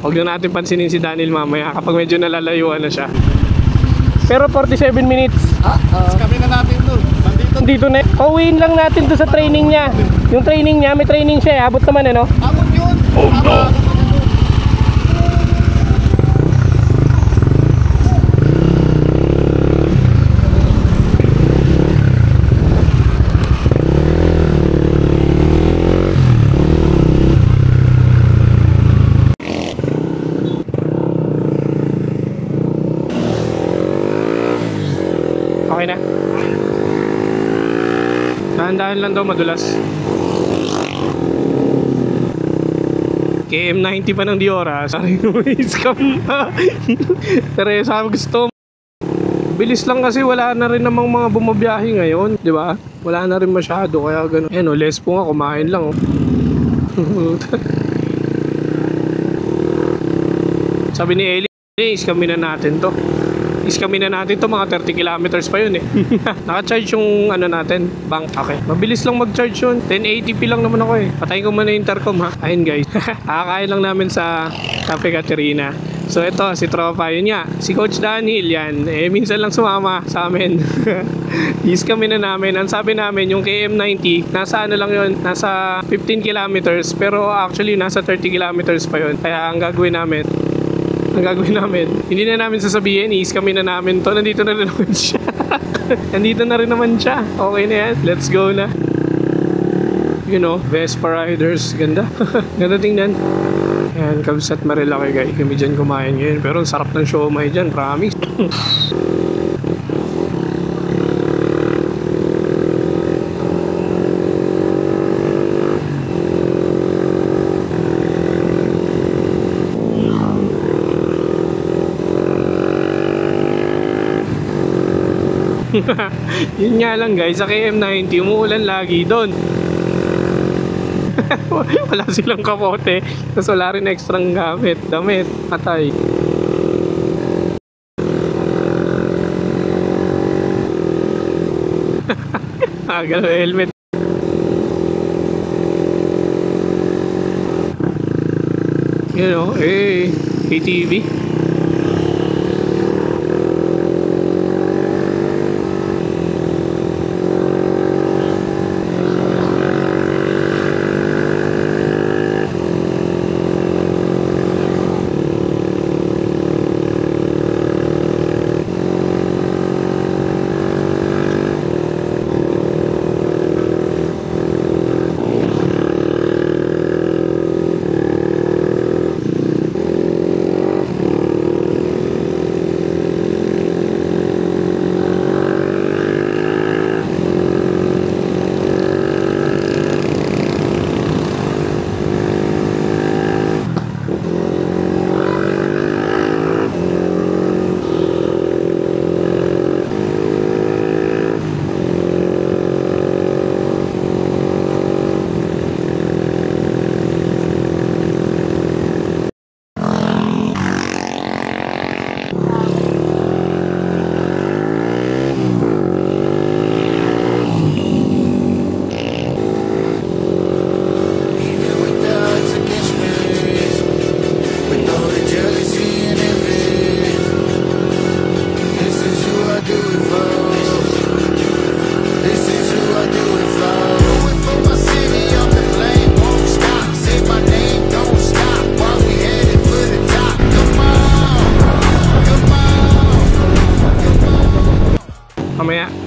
Huwag na natin pansinin si Daniel mamaya kapag medyo nalalayuan na siya. Pero 47 minutes. Kami na natin doon. Dito na. Pauwiin lang natin doon sa training niya. Yung training niya, may training siya. Abot naman ano? Abot yun. Oh no. Okay na. Dahan-dahan lang daw, madulas. KM90 pa ng Diora. Sorry, scam na. Teresa, gusto. Bilis lang kasi wala na rin namang mga bumabiyahe ngayon, di ba? Wala na rin masyado, kaya gano'n. Ayan o, less po nga, kumain lang o. Sabi ni Ellie, iskamin na natin to. Iskamin na natin to, mga 30 kilometers pa yun eh. Naka-charge yung ano natin, bank. Okay, mabilis lang mag-charge yun. 1080p lang naman ako eh. Patayin ko muna yung intercom ha. Ayun guys, kakakain lang namin sa Cafe Caterina. So ito, si Tropa, yun nga. Si Coach Daniel yan. Eh, minsan lang sumama sa amin. Iskamin na namin. Ang sabi namin, yung KM90, nasa ano lang yun, nasa 15 kilometers. Pero actually, nasa 30 kilometers pa yun. Kaya ang gagawin namin, hindi na namin sasabihin, i-scam na namin to. Nandito na rin naman siya. Nandito na rin naman siya. Okay na yan, let's go na. You know, Vespa Riders, ganda. Ganda tingnan. Ayan, Kabsat Marilaki guys. Kami dyan kumain ngayon. Pero ang sarap ng siomai dyan, promise. Yun nga lang guys, sa KM90 umuulan lagi doon. Wala silang kapote, tapos wala rin extrang gamit, damit, patay. Agal helmet. You know, ATV.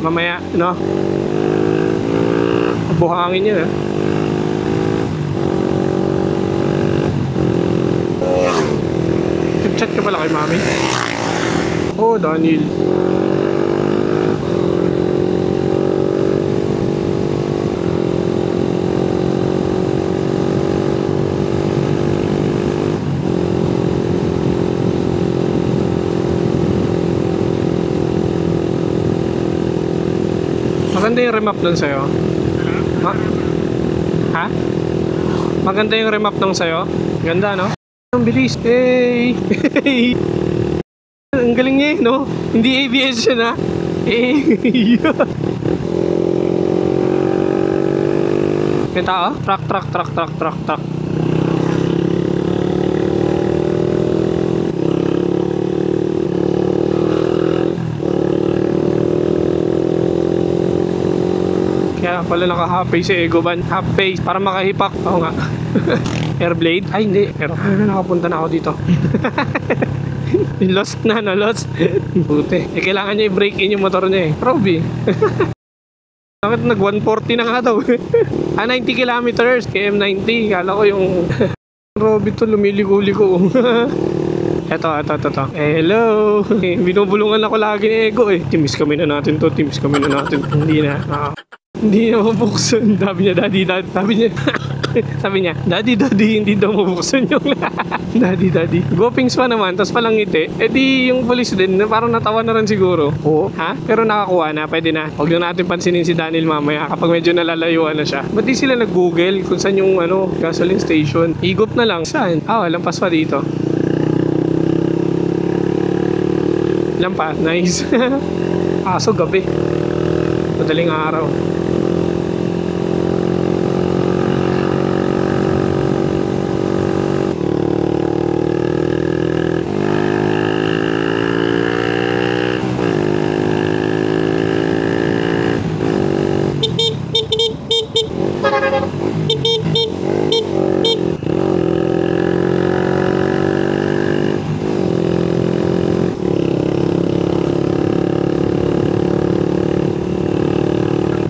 Mamaya, no? Buhangin yun, Chat ka pala kay mami? Oh, Daniel. Maganda yung remap nun sa'yo. Ha? Maganda yung remap nung sa'yo. Ganda, no? Ang bilis. Hey! Ang galing niya, no? Hindi ABS siya na. Hey! May tao? Truck. Kaya pala naka half face si Egoban. Half face para makahipak. Oo nga. Airblade? Ay hindi. Pero nakapunta na ako dito. Lost na, no? Lost. Buti. Kailangan niya i-break in yung motor niya eh. Probe. Bakit nag 140 na nga daw? 90 kilometers. KM90. Kala ko yung... Probe to, lumiligo-ligo. Ito. Hello. Binubulungan ako lagi ni Ego eh. Timis kami na natin to. Hindi na. Hindi na mabuksan. Sabi niya, daddy. Sabi niya, daddy, hindi daw mabuksan yung daddy. Gopings pa naman, tapos palang ngiti. Eh di yung police din, parang natawa na rin siguro. Oo. Ha? Pero nakakuha na, pwede na. Huwag na natin pansinin si Daniel mamaya kapag medyo nalalayuan na siya. Ba't di sila nag-google kung saan yung gasoline station? Higop na lang. Saan? Lampas pa dito. Lampas, nice. Aso gabi. Madaling araw.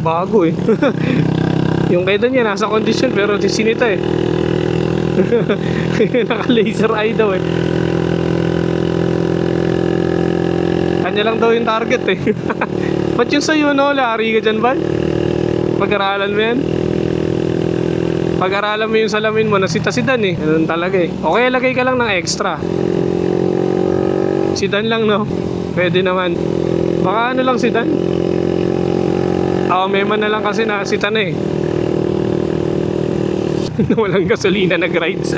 Bago eh. Yung kay niya nasa condition pero sinita eh. Naka laser eye daw eh. Kanya lang daw yung target eh. Ba't yung sa'yo lari ka dyan ba? Pag-aralan mo yan? Pag-aralan mo yung salamin mo, nasita-sidan eh. Ganun talaga eh. Okay, lagay ka lang ng extra. Sidan lang pwede naman. Baka lang sidan. Mema na lang kasi nasita na eh. Walang gasolina nag-rides.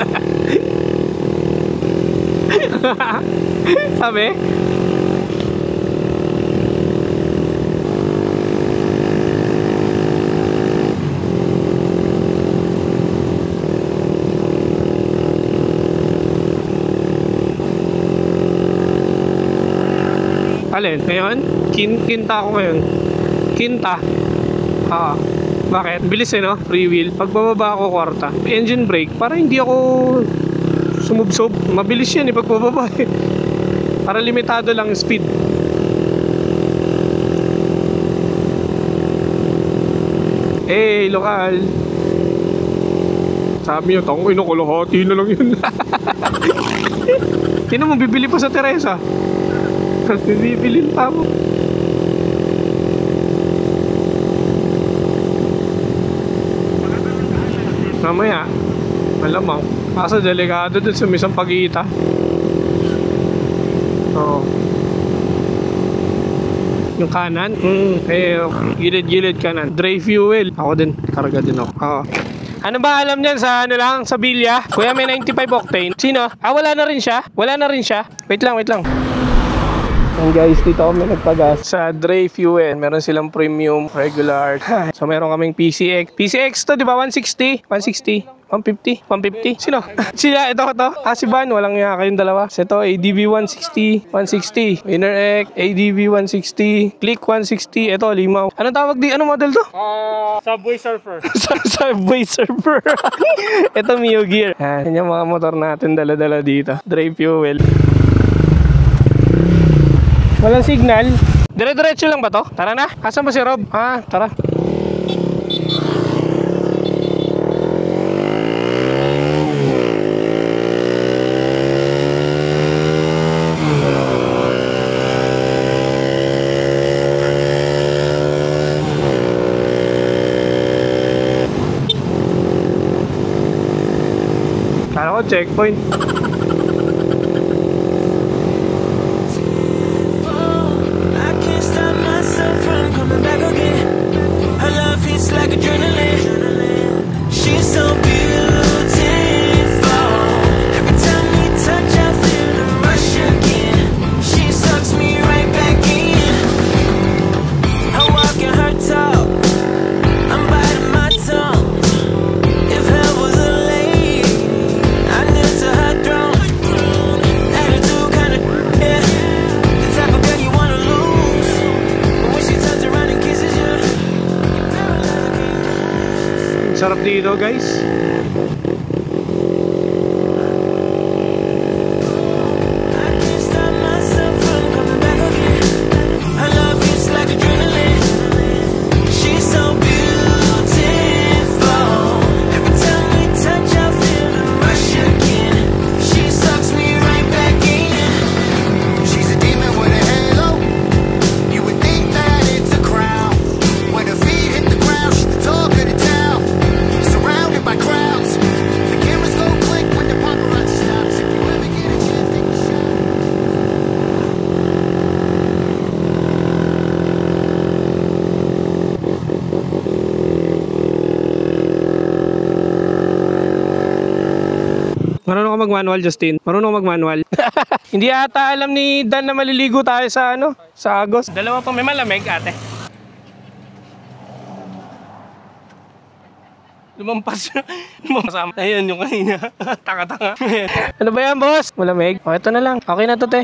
Sabi? Alin? Ngayon? Kinta ako ngayon. Kinta. Bakit? Bilis no? Free wheel. Pagbababa ako kwarta. Engine brake. Para hindi ako sumubsob. Mabilis yan pagbababa eh. Para limitado lang speed. Lokal. Sabi niyo, tangin ako, kalahati na lang yun. Sino mo bibili pa sa Teresa? Bibilin pa mo. Mamaya, malamang. Kaso delikado dun sa misang pag-iita. Oo. Yung kanan? Gilid-gilid kanan. Dry fuel. Ako din. Karga din ako. Oo. Ano ba alam niyan sa sa Bilya? Kuya, may 95 octane. Sino? Wala na rin siya? Wait lang. And guys, dito kami nagpagas sa Dray Fuel. Meron silang premium, regular. So meron kaming PCX. PCX to, di ba? 160? 150? Sino? Sila, ito. Si Van, walang nga kayong dalawa. So ito, ADV 160. Winner X, ADV 160. Click 160. Ito, limaw. Anong tawag di? Anong model to? Subway Surfer. Subway Surfer. Ito, Mio Gear. Yan yung mga motor natin dala-dala dito. Dray Fuel. Walang signal. Dire-diretso lang ba to? Tara na. Asan ba si Rob? Tara. Kala ko checkpoint. If hell was a lady, I knew to her dito, guys. Marunong ka mag-manual, Justin? Marunong ka mag-manual? Hindi ata alam ni Dan na maliligo tayo sa ano, sa Agos. Dalawa pang may malamig, ate. Lumampas. Lumampas. Ayun yung kanina. Taka-taka. Ano ba yan, boss? Malamig? O, ito na lang. Okay na to, te.